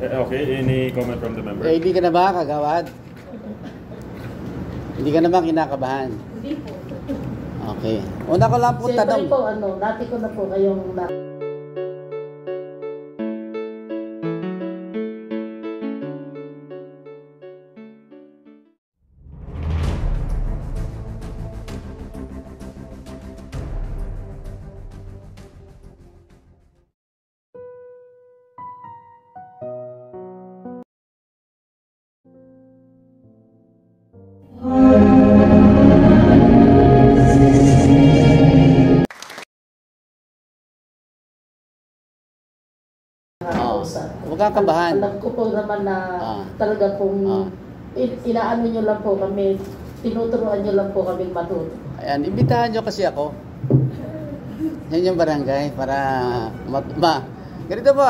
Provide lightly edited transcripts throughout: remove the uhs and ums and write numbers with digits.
Okay, any comment from the member? Hindi ka na ba kagawad? Hindi ka na ba kinakabahan? Hindi po. Okay. Una ko lang po tanong. Siyempre po, dati ko na po kayong Huwag kang kabahan. Alam ko po naman na talaga pong inaano nyo lang po kami, tinuturuan nyo lang po kami matuto. Ayan, imbitahan nyo kasi ako. Yan yung barangay para ganito po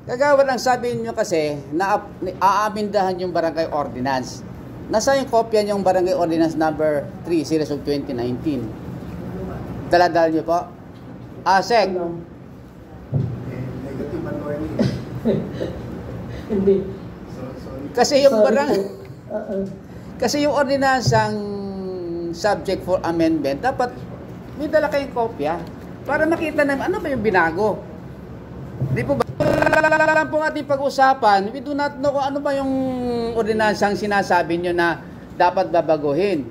kagawad ang sabi nyo kasi na aamindahan yung barangay ordinance. Nasa yung kopya yung barangay ordinance number 3 series of 2019. Daladal nyo po. Sek. Hindi. Kasi yung kasi yung ordinansang subject for amendment, dapat may dala kayong kopya para makita naman ano ba yung binago. Di po ba? Lang po ating pag-usapan, we do not know kung ano ba yung ordinansang sinasabi nyo na dapat babaguhin.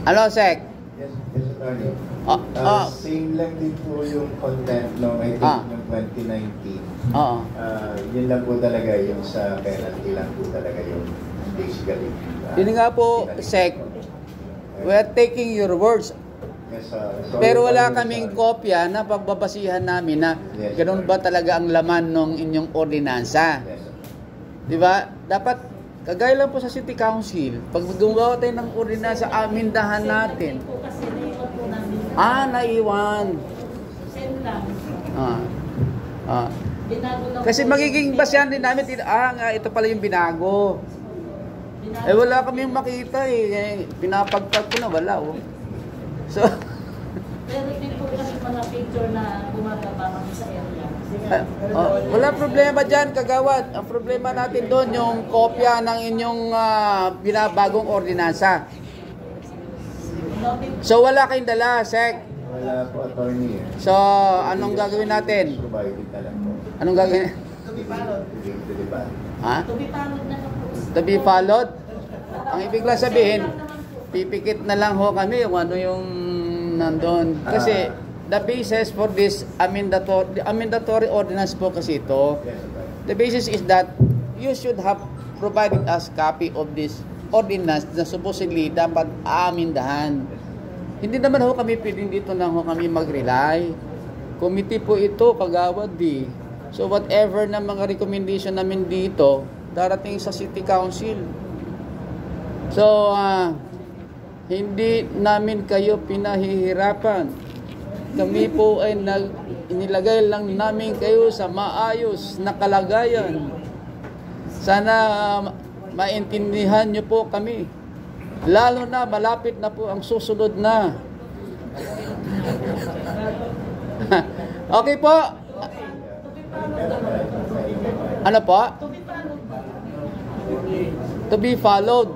Ano, Sek? Yes, Attorney. Same lang din po yung content no, I think ng 2019. Yun lang po talaga yung sa penalty lang po talaga yung basically. Yun nga po, Sek. We are taking your words. Yes, pero wala kaming kopya na pagbabasihan namin na ganoon ba talaga ang laman ng inyong ordinansa. Yes, di ba? Dapat, kagaya lang po sa City Council, pag gumawa tayo ng ordinansa, amindahan natin. Naiwan. Send lang. Kasi magiging basehan din namin, ito pala yung binago. Wala kaming makita pinapagpag ko na, wala So, pero din po kasi mga picture na gumagaba kami sa area. Wala problema dyan, kagawad. Ang problema natin doon, yung kopya ng inyong binabagong ordinansa. So, wala kayong dala, Sek? Wala po, Attorney. So, anong gagawin natin? Provided na lang po. Anong gagawin? To be followed. To be followed na lang po. To be followed? Ang ibig lang sabihin, pipikit na lang ho kami kung ano yung nandun. Kasi, the basis for this amendatory ordinance po kasi ito, the basis is that you should have provided us copy of this ordinance na supposedly dapat aamindahan. Hindi naman ho kami pwedeng dito lang ho kami mag-rely. Committee po ito, kagawad So whatever na mga recommendation namin dito, darating sa City Council. So, hindi namin kayo pinahihirapan. Kami po ay inilagay lang namin kayo sa maayos na kalagayan. Sana maintindihan nyo po kami. Lalo na malapit na po ang susunod na. Okay po. Ano po? To be followed.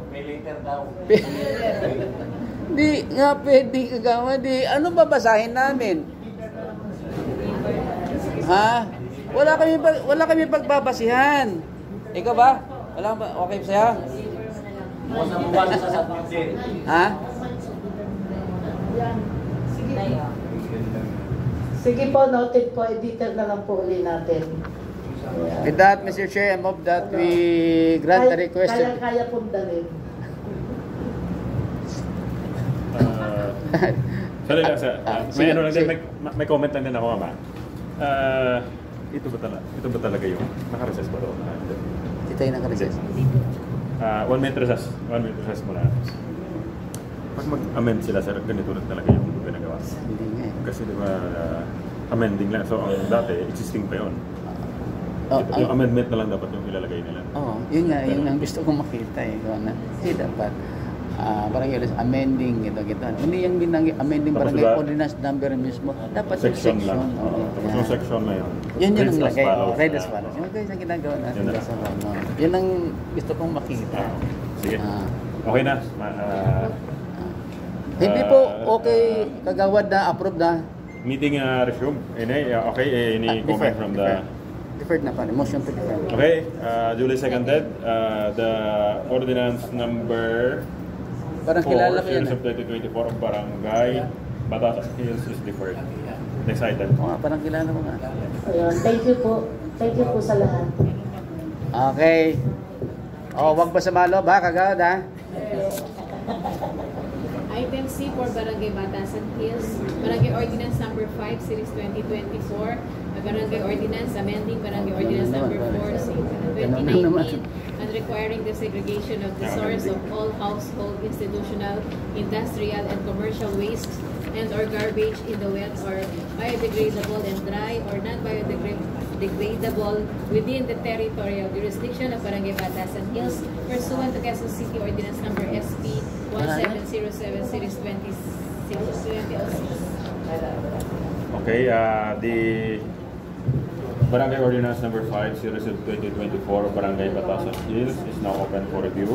Di nga pwede kagawad. Ano babasahin namin? Wala kami pagbabasihan. Ikaw ba? Wala ba? Okay sa'yo? Sige po, noted po. Editor na lang po uli natin. With that, Mr. Chair, I move that we grant the request. Kaya pong dalhin. Sorry lang sa, may comment lang din ako, Mama. Ito ba talaga yung naka-recess ba doon? Ito yung naka-recess. 1 minute recess. 1 minute recess muna. Pag mag-amend sila, sir, ganito rin talaga yung ginagawa. Hindi nga Kasi di ba, amending lang. So, ang dati, existing pa yun. Yung amendment na lang dapat yung ilalagay nila. Yun nga, yun ang gusto kong makita. Hindi dapat. barangay ordinance amending ito. Hindi yung amending Tapos barangay diba, ordinance number mismo. Dapat section lang. Oo. Tapos yung section na yun. Yun Reads ang as lagay. follows. Read as follows. Yung guys ang ginagawa natin. Yun na. Yun ang gusto kong makita. Sige. Ah. Okay na. Hindi po okay kagawad na approve na. Meeting resume. Okay, any comment from the... Deferred na pa. Motion to defer. Okay, duly seconded. The ordinance number Parang 4, kilala ko yan. series of 2024 of Barangay Batasan Hills is deferred. Next item. Oo nga, parang kilala ko nga. Ayun, thank you po. Thank you po sa lahat. Okay. Wag pa sa malo ba, kagawad ha? Item C for Barangay Batasan Hills, Barangay Ordinance number 5, Series 2024, Barangay Ordinance amending Barangay Ordinance number 4, Series 2019, and requiring the segregation of the source of all household, institutional, industrial, and commercial waste and or garbage in the wet or biodegradable and dry or non-biodegradable within the territorial jurisdiction of Barangay Batasan Hills pursuant to Quezon City Ordinance number SP 1707 Series 2006. Okay, the Barangay Ordinance number 5, Series of 2024 of Barangay Batasan Hills is now open for review.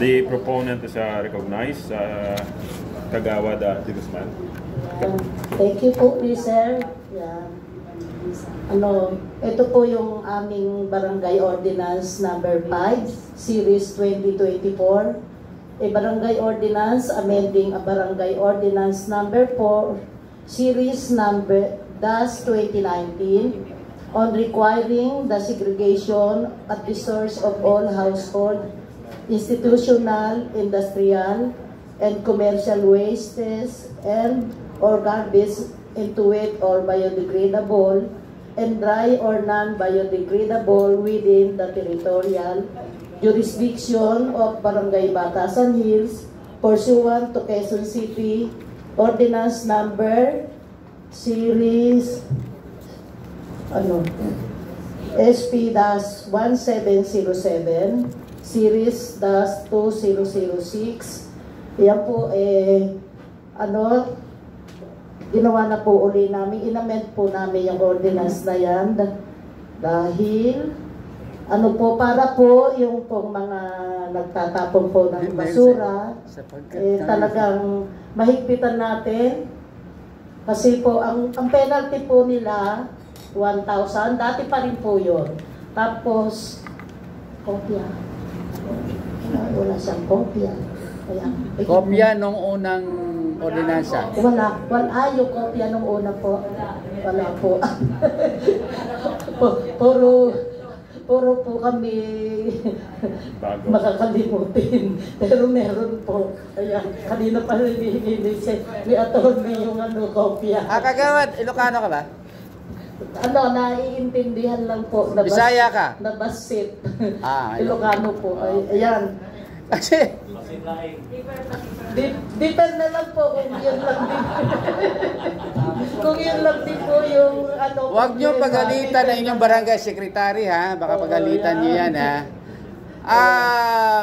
The proponent is recognized, Kagawad De Guzman. Thank you po, please, sir. Yeah. Ito po yung aming Barangay Ordinance number 5, Series 2024. Barangay Ordinance amending a Barangay Ordinance number 4, Series number -2019 on requiring the segregation at the source of all household, institutional, industrial, and commercial wastes and or garbage into wet or biodegradable and dry or non-biodegradable within the territorial jurisdiction of Barangay Batasan Hills pursuant to Quezon City Ordinance number Series SP-1707 Series -2006. Yan po ginawa na po uli namin, inamend po namin yung ordinance na yan dahil para po yung pong mga nagtatapon po ng basura talagang mahigpitan natin kasi po ang penalty po nila 1,000, dati pa rin po yun. Tapos kopya wala siyang kopya. Kopya nung unang ordinansa. Wala yung kopya nung una po. Wala po. Puro po kami makakalimutin. Pero meron po. Kaya kanina pa rin ni attorney yung kopya. Kagawad, Ilocano ka ba? Naiintindihan lang po. Bisaya ka? Nabasit. Ilocano. Ilocano po. Ayan. Kasi Depend na lang po kung yun lang din. Kung yun lang din po yung Huwag nyo pagalitan na inyong barangay secretary ha. Baka pagalitan nyo yan ha.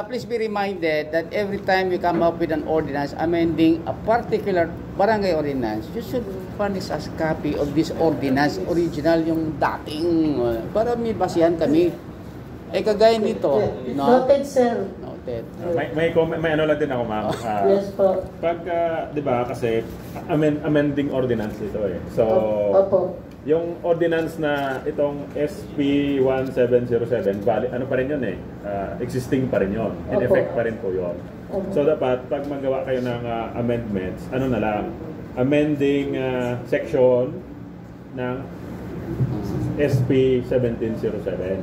Please be reminded that every time we come up with an ordinance amending a particular barangay ordinance, you should furnish us copy of this ordinance, original yung dating, para may basihan kami. Kagaya nito. Noted, sir. Noted. May ano lang din ako, ma'am. Yes po. Pag, di ba, kasi amending ordinance ito eh. So, Opo. yung ordinance na itong SP 1707, ano pa rin yun eh, existing pa rin yun. In Opo. effect pa rin po yun. So dapat, pag magawa kayo ng amendments, ano na lang, amending section ng SP 1707.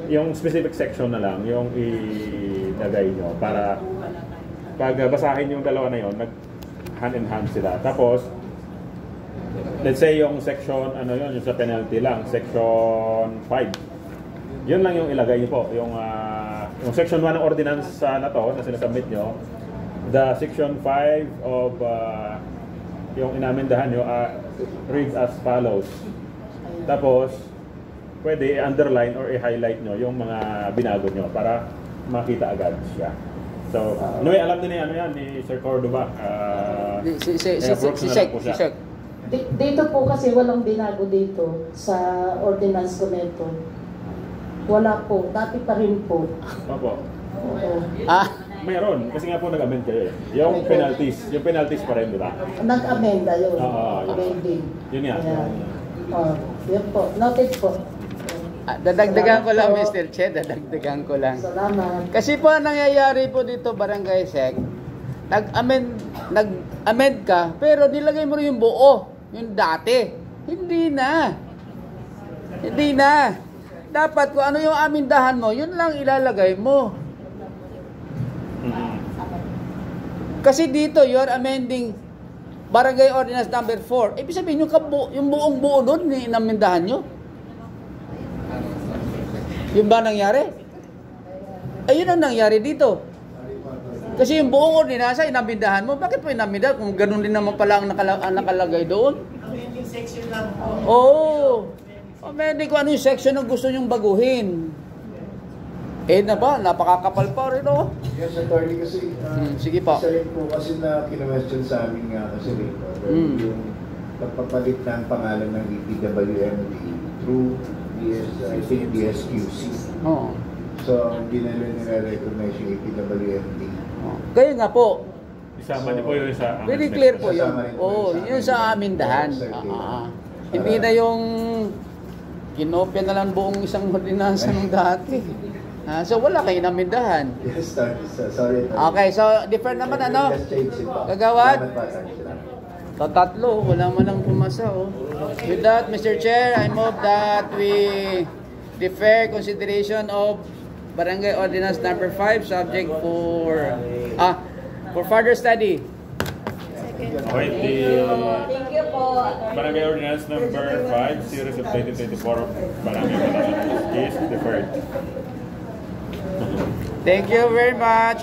Yung specific section na lang, yung ilagay nyo para pag basahin yung dalawa na yun, hand in hand sila. Tapos, let's say yung section, yung sa penalty lang, section 5. Yun lang yung ilagay nyo po. Yung section 1 ng ordinance na to, na sinasubmit nyo, the section 5 of yung inamendahan nyo reads as follows. Tapos, pwede i-underline or i-highlight nyo yung mga binago nyo para makita agad siya. So, anyway, alam din ni, ano yan, ni Sir Cordoba. Si approach na lang Sek, po si siya. Sek. Dito po kasi walang binago dito sa ordinance ko nito. Wala po, dati pa rin po. Opo. Oo. Mayroon, kasi nga po nag-amend kayo eh. Yung penalties pa rin, di ba? Nag-amenda yun. Yun. Amending. Yun nga. Ayan. Yun po. Noted po. Dadagdagan ko lang, Salamat po. Mr. Che, dadagdagan ko lang. Salamat. Kasi po ang nangyayari po dito, Barangay Sec, nag-amend ka, pero nilagay mo rin yung buo, yung dati. Hindi na. Dapat kung ano yung amindahan mo, yun lang ilalagay mo. Kasi dito, you're amending Barangay Ordinance number 4. Ibig sabihin, yung buong buo doon, inamindahan nyo. Yung ba nangyari? Ayun ang nangyari dito. Kasi yung buong ordinansa, inamindahan mo. Bakit po inamindahan? Kung ganun din naman pala ang nakalagay doon. Amending section lang po. Oo. Amending kung ano yung section na gusto nyong baguhin. Napakakapal pa rin, oh. Yes, attorney, kasi sige po. isa rin po kasi na kinwestiyon sa amin nga kasi rin, yung pagpapalit ng pangalan ng EPWMD through I think DSQC. Oo. So, hindi na rin nire-recognize yung EPWMD. Kaya nga po, Isama niyo po yun sa very clear po yun. Kasama rin po Oo, yun sa yun sa amindahan. Hindi na yung kinopya na lang buong isang ordinansa nung dati. So wala kayo namindahan. Yes, sorry. Okay, so different naman ano? Kagawad? Tatlo, wala man lang pumasa. Oh. With that, Mr. Chair, I move that we defer consideration of Barangay Ordinance number 5 subject for further study. Okay, the Barangay Ordinance number 5, series of 2024 Barangay Ordinance is deferred. Thank you very much.